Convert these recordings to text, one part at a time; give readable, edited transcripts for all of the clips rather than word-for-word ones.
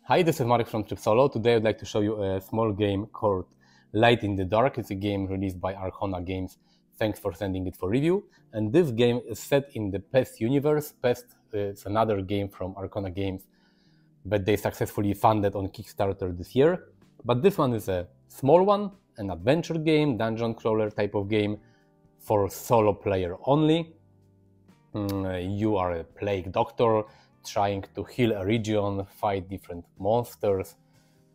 Hi, this is Marek from Tryb Solo. Today I'd like to show you a small game called Light in the Dark. It's a game released by Archona Games. Thanks for sending it for review. And this game is set in the PEST universe. PEST is another game from Archona Games that they successfully funded on Kickstarter this year. But this one is a small one, an adventure game, dungeon crawler type of game for solo player only. You are a plague doctor trying to heal a region, fight different monsters,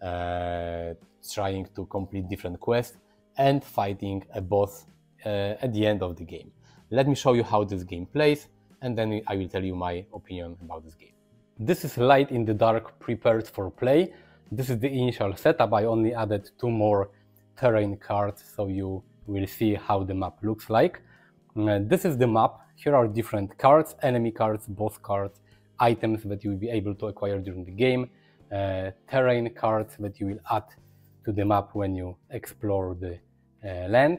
trying to complete different quests, and fighting a boss at the end of the game. Let me show you how this game plays, and then I will tell you my opinion about this game. This is Light in the Dark prepared for play. This is the initial setup. I only added 2 more terrain cards, so you will see how the map looks like. This is the map. Here are different cards, enemy cards, boss cards, items that you will be able to acquire during the game, terrain cards that you will add to the map when you explore the land.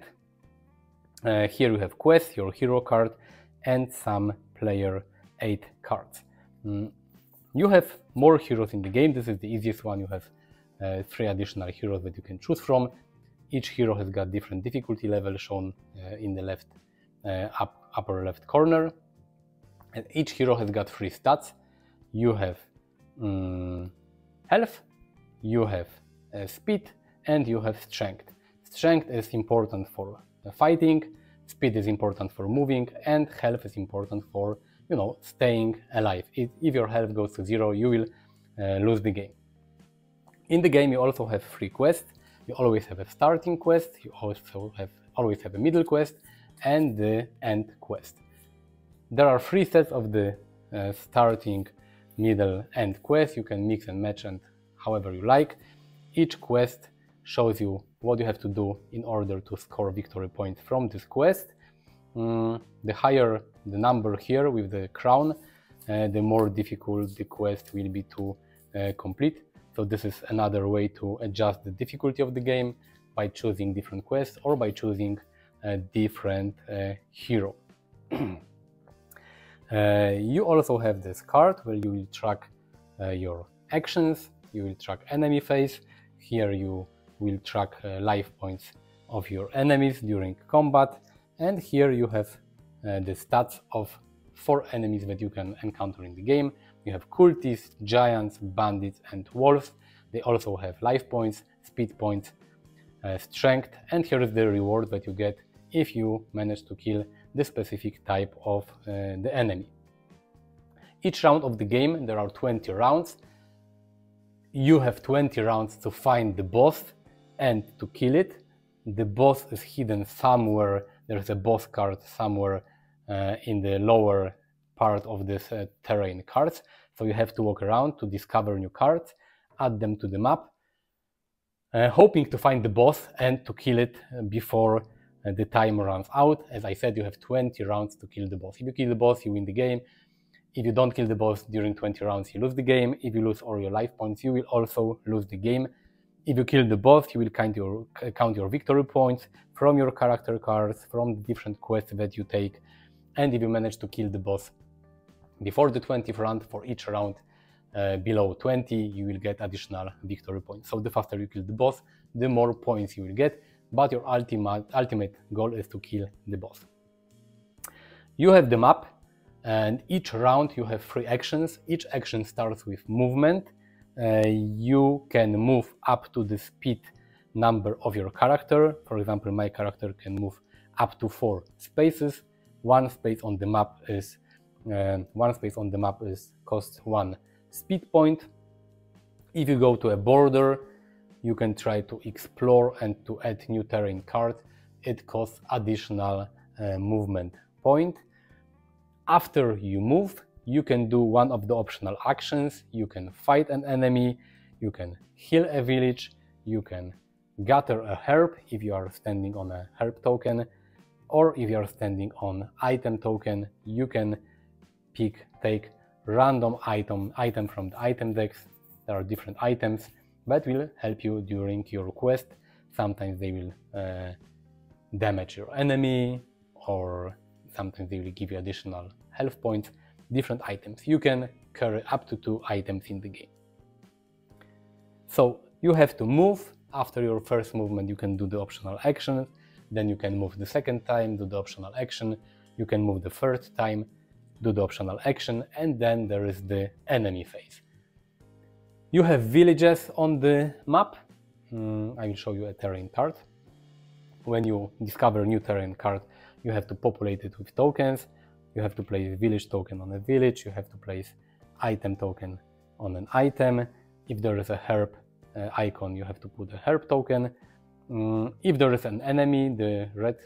Here you have quests, your hero card, and some player aid cards. You have more heroes in the game. This is the easiest one. You have 3 additional heroes that you can choose from. Each hero has got different difficulty level shown in the left upper left corner. And each hero has got 3 stats. You have health, you have speed, and you have strength. Strength is important for fighting, speed is important for moving, and health is important for, staying alive. If your health goes to 0, you will lose the game. In the game, you also have 3 quests. You always have a starting quest, you also always have a middle quest, and the end quest. There are 3 sets of the starting, middle, end quest. You can mix and match and however you like. Each quest shows you what you have to do in order to score victory points from this quest. The higher the number here with the crown, the more difficult the quest will be to complete. So this is another way to adjust the difficulty of the game by choosing different quests or by choosing a different hero. You also have this card where you will track your actions, you will track enemy phase. Here you will track life points of your enemies during combat, and here you have the stats of 4 enemies that you can encounter in the game. You have cultists, giants, bandits, and wolves. They also have life points, speed points, strength, and here is the reward that you get if you manage to kill the specific type of the enemy. Each round of the game, there are 20 rounds. You have 20 rounds to find the boss and to kill it. The boss is hidden somewhere. There's a boss card somewhere in the lower part of this terrain cards. So you have to walk around to discover new cards, add them to the map, hoping to find the boss and to kill it before the time runs out. As I said, you have 20 rounds to kill the boss. If you kill the boss, you win the game. If you don't kill the boss during 20 rounds, you lose the game. If you lose all your life points, you will also lose the game. If you kill the boss, you will count your victory points from your character cards, from the different quests that you take. And if you manage to kill the boss before the 20th round, for each round below 20, you will get additional victory points. So the faster you kill the boss, the more points you will get. But your ultimate goal is to kill the boss. You have the map, and each round you have 3 actions. Each action starts with movement. You can move up to the speed number of your character. For example, my character can move up to 4 spaces. One space on the map costs 1 speed point. If you go to a border, you can try to explore and to add new terrain cards. It costs additional movement point. After you move, you can do one of the optional actions. You can fight an enemy, you can heal a village, you can gather a herb if you are standing on a herb token, or if you are standing on item token, you can take random item from the item decks. There are different items that will help you during your quest. Sometimes they will damage your enemy, or sometimes they will give you additional health points. Different items. You can carry up to 2 items in the game. So you have to move. After your first movement, you can do the optional action. Then you can move the second time, do the optional action. You can move the third time, do the optional action, and then there is the enemy phase. You have villages on the map. I will show you a terrain card. When you discover a new terrain card, you have to populate it with tokens. You have to place village token on a village. You have to place item token on an item. If there is a herb icon, you have to put a herb token. If there is an enemy, the red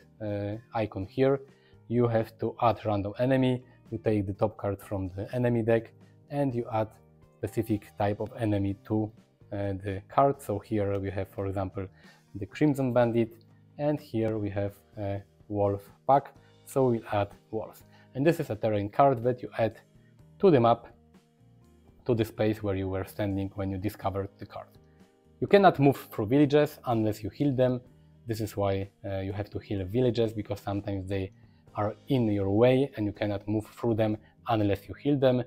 icon here, you have to add random enemy. You take the top card from the enemy deck and you add specific type of enemy to the card. So here we have, for example, the Crimson Bandit, and here we have a wolf pack, so we'll add wolves. And this is a terrain card that you add to the map, to the space where you were standing when you discovered the card. You cannot move through villages unless you heal them. This is why you have to heal villages, because sometimes they are in your way and you cannot move through them unless you heal them.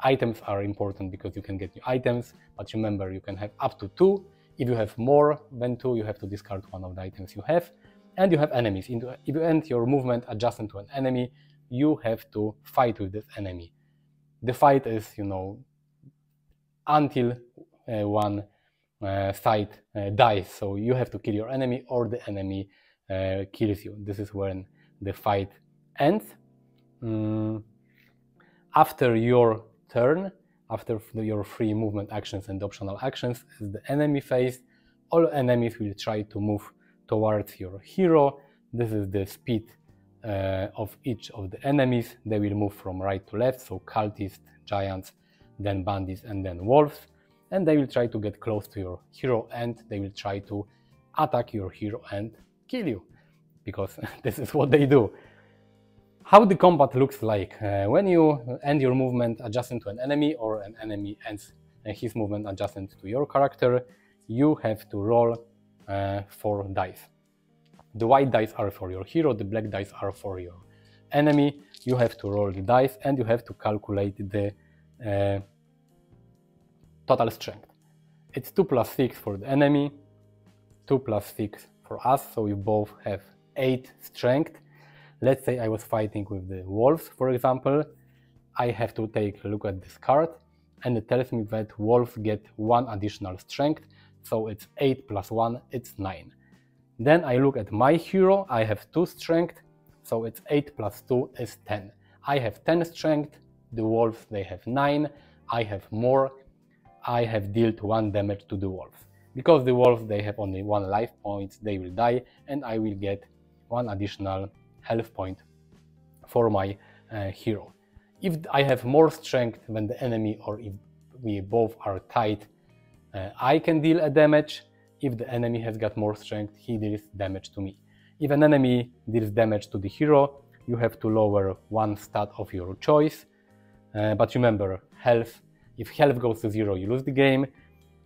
Items are important because you can get new items, but remember, you can have up to 2. If you have more than 2, you have to discard one of the items you have. And you have enemies. If you end your movement adjacent to an enemy, you have to fight with this enemy. The fight is, until one side dies. So you have to kill your enemy or the enemy kills you. This is when the fight ends. After your turn, after your free movement actions and optional actions, is the enemy phase. All enemies will try to move towards your hero. This is the speed of each of the enemies. They will move from right to left, so cultists, giants, then bandits, and then wolves. And they will try to get close to your hero, and they will try to attack your hero and kill you, because this is what they do. How the combat looks like. When you end your movement adjacent to an enemy, or an enemy ends his movement adjacent to your character, you have to roll 4 dice. The white dice are for your hero, the black dice are for your enemy. You have to roll the dice and you have to calculate the total strength. It's 2 plus 6 for the enemy, 2 plus 6 for us, so you both have 8 strength. Let's say I was fighting with the wolves, for example. I have to take a look at this card, and it tells me that wolves get 1 additional strength, so it's 8 plus 1, it's 9. Then I look at my hero, I have 2 strength, so it's 8 plus 2 is 10. I have 10 strength, the wolves, they have 9, I have more, I have dealt 1 damage to the wolves. Because the wolves, they have only 1 life point, they will die, and I will get 1 additional health point for my hero. If I have more strength than the enemy, or if we both are tied, I can deal a damage. If the enemy has got more strength, he deals damage to me. If an enemy deals damage to the hero, you have to lower 1 stat of your choice. But remember, health, if health goes to 0, you lose the game.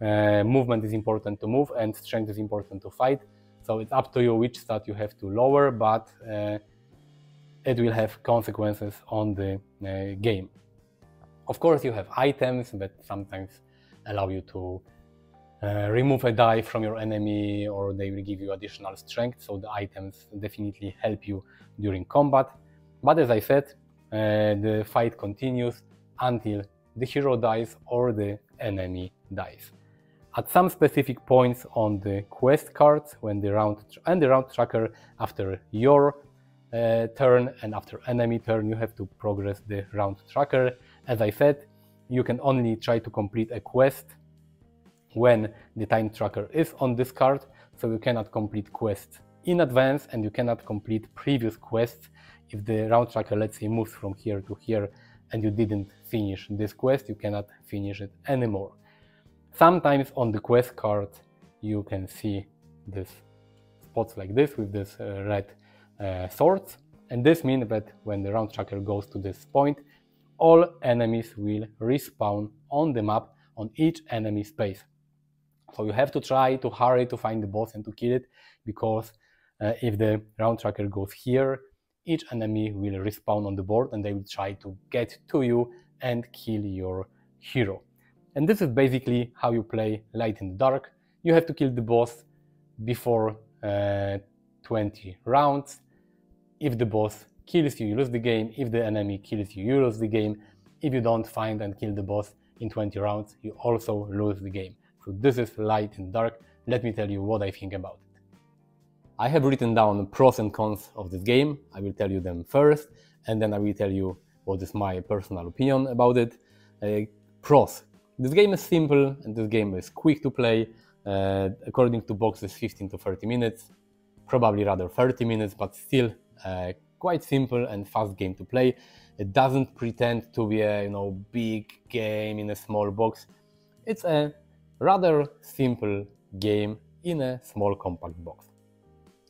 Movement is important to move, and strength is important to fight. So it's up to you which stat you have to lower, but it will have consequences on the game. Of course, you have items that sometimes allow you to remove a die from your enemy, or they will give you additional strength, so the items definitely help you during combat. But as I said, the fight continues until the hero dies or the enemy dies. At some specific points on the quest cards, when the round tracker, after your turn and after enemy turn, you have to progress the round tracker. As I said, you can only try to complete a quest when the time tracker is on this card, so you cannot complete quests in advance, and you cannot complete previous quests if the round tracker, let's say, moves from here to here and you didn't finish this quest, you cannot finish it anymore. Sometimes on the quest card you can see these spots like this with this red swords, and this means that when the round tracker goes to this point, all enemies will respawn on the map on each enemy space. So you have to try to hurry to find the boss and to kill it, because if the round tracker goes here, each enemy will respawn on the board and they will try to get to you and kill your hero. And this is basically how you play Light in the Dark. You have to kill the boss before 20 rounds. If the boss kills you, you lose the game. If the enemy kills you, you lose the game. If you don't find and kill the boss in 20 rounds, you also lose the game. So this is Light in the Dark. Let me tell you what I think about it. I have written down pros and cons of this game. I will tell you them first, and then I will tell you what is my personal opinion about it. Pros. This game is simple and this game is quick to play. According to boxes, 15 to 30 minutes, probably rather 30 minutes, but still quite simple and fast game to play. It doesn't pretend to be a big game in a small box. It's a rather simple game in a small compact box.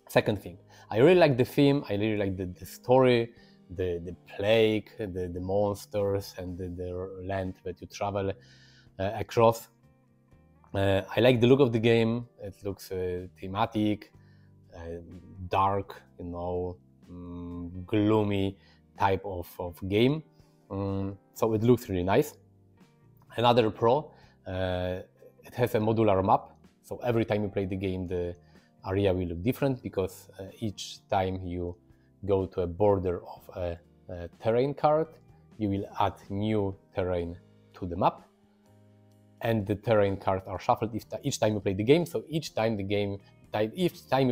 Second thing, I really like the theme. I really like the story, the plague, the monsters, and the land that you travel across. I like the look of the game. It looks thematic, dark, gloomy type of game. So it looks really nice. Another pro, it has a modular map. So every time you play the game, the area will look different because each time you go to a border of a terrain card, you will add new terrain to the map. And the terrain cards are shuffled each time you play the game. So each time you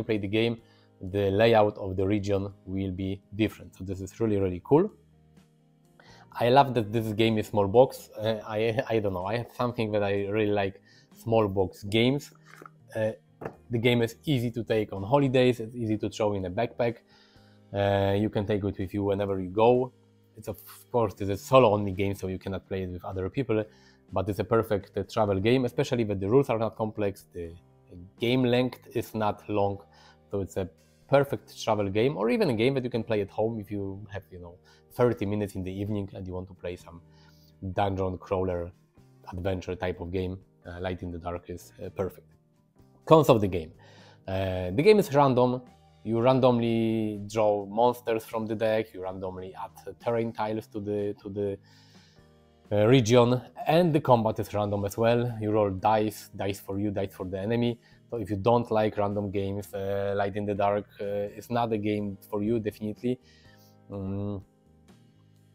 play the game, the layout of the region will be different. So this is really, really cool. I love that this game is small box. I don't know, I have something that I really like small box games. The game is easy to take on holidays. It's easy to throw in a backpack. You can take it with you whenever you go. It's of course a solo only game, so you cannot play it with other people. But it's a perfect travel game, especially that the rules are not complex, the game length is not long, so it's a perfect travel game, or even a game that you can play at home if you have 30 minutes in the evening and you want to play some dungeon crawler adventure type of game. Light in the Dark is perfect. Cons of the game. The game is random. You randomly draw monsters from the deck, you randomly add terrain tiles to the region, and the combat is random as well. You roll dice for you, dice for the enemy. So if you don't like random games, Light in the Dark is not a game for you, definitely.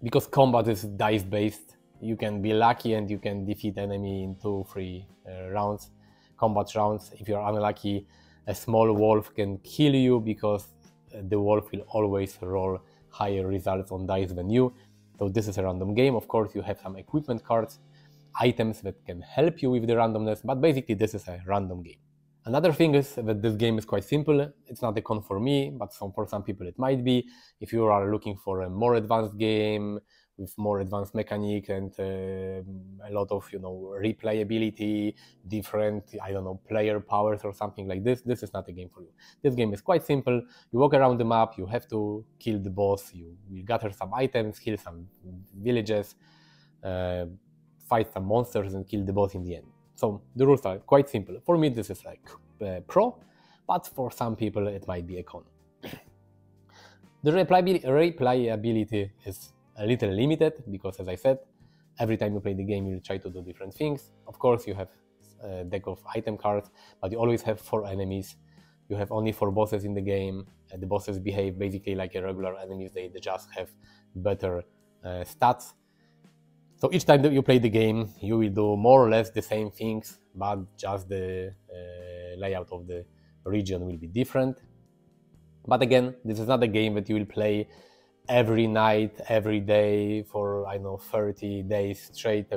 Because combat is dice based. You can be lucky and you can defeat enemy in 2-3 rounds, combat rounds. If you're unlucky, a small wolf can kill you because the wolf will always roll higher results on dice than you. So this is a random game. Of course, you have some equipment cards, items that can help you with the randomness, but basically this is a random game. Another thing is that this game is quite simple. It's not a con for me, but for some people it might be. If you are looking for a more advanced game with more advanced mechanics and a lot of replayability, different player powers or something like this, this is not a game for you. This game is quite simple. You walk around the map, you have to kill the boss, you gather some items, kill some villages, fight some monsters and kill the boss in the end. So the rules are quite simple. For me this is like pro, but for some people it might be a con. The replayability is a little limited because, as I said, every time you play the game you try to do different things. Of course you have a deck of item cards, but you always have 4 enemies. You have only 4 bosses in the game. The bosses behave basically like a regular enemies. They just have better stats. So each time that you play the game you will do more or less the same things, but just the layout of the region will be different. But again, this is not a game that you will play every night, every day for 30 days straight.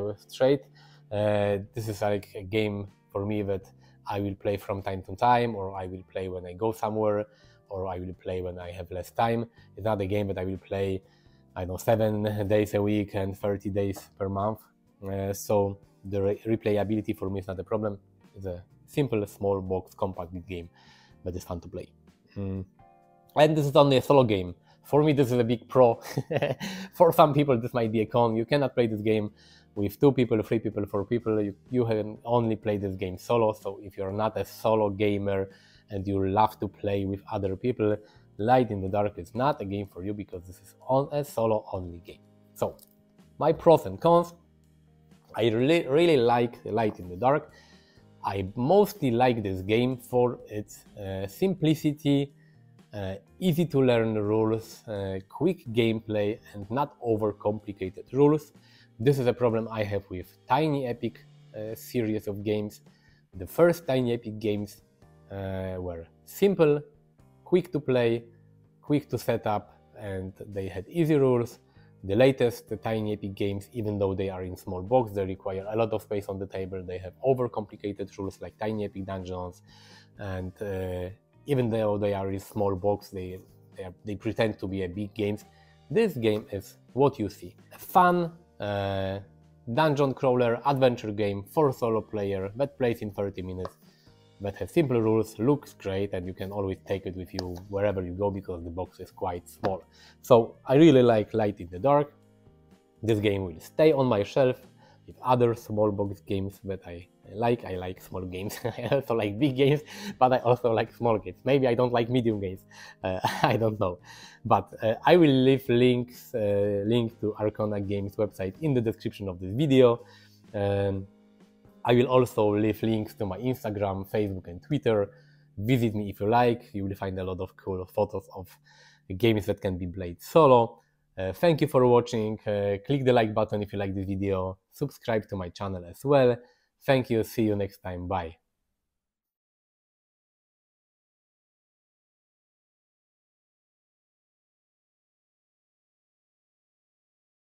This is like a game for me that I will play from time to time, or I will play when I go somewhere, or I will play when I have less time. It's not a game that I will play 7 days a week and 30 days per month. So the replayability for me is not a problem. It's a simple, small box, compact game that is fun to play. And this is only a solo game. For me, this is a big pro. For some people, this might be a con. You cannot play this game with 2 people, 3 people, 4 people. You can only play this game solo. So if you're not a solo gamer and you love to play with other people, Light in the Dark is not a game for you because this is a solo only game. So my pros and cons. I really like Light in the Dark. I mostly like this game for its simplicity, easy to learn rules, quick gameplay, and not overcomplicated rules. This is a problem I have with Tiny Epic series of games. The first Tiny Epic games were simple, quick to play, quick to set up, and they had easy rules. The latest Tiny Epic games, even though they are in small box, they require a lot of space on the table. They have overcomplicated rules like Tiny Epic Dungeons, and even though they are in small box, they pretend to be a big games. This game is what you see: a fun dungeon crawler adventure game for solo player that plays in 30 minutes. That has simple rules, looks great, and you can always take it with you wherever you go because the box is quite small. So I really like Light in the Dark. This game will stay on my shelf with other small box games that I like. I like small games. I also like big games, but I also like small games. Maybe I don't like medium games. I don't know. But I will leave link to Archona Games website in the description of this video. I will also leave links to my Instagram, Facebook, and Twitter. Visit me if you like. You will find a lot of cool photos of games that can be played solo. Thank you for watching. Click the like button if you like this video. Subscribe to my channel as well. Thank you. See you next time. Bye.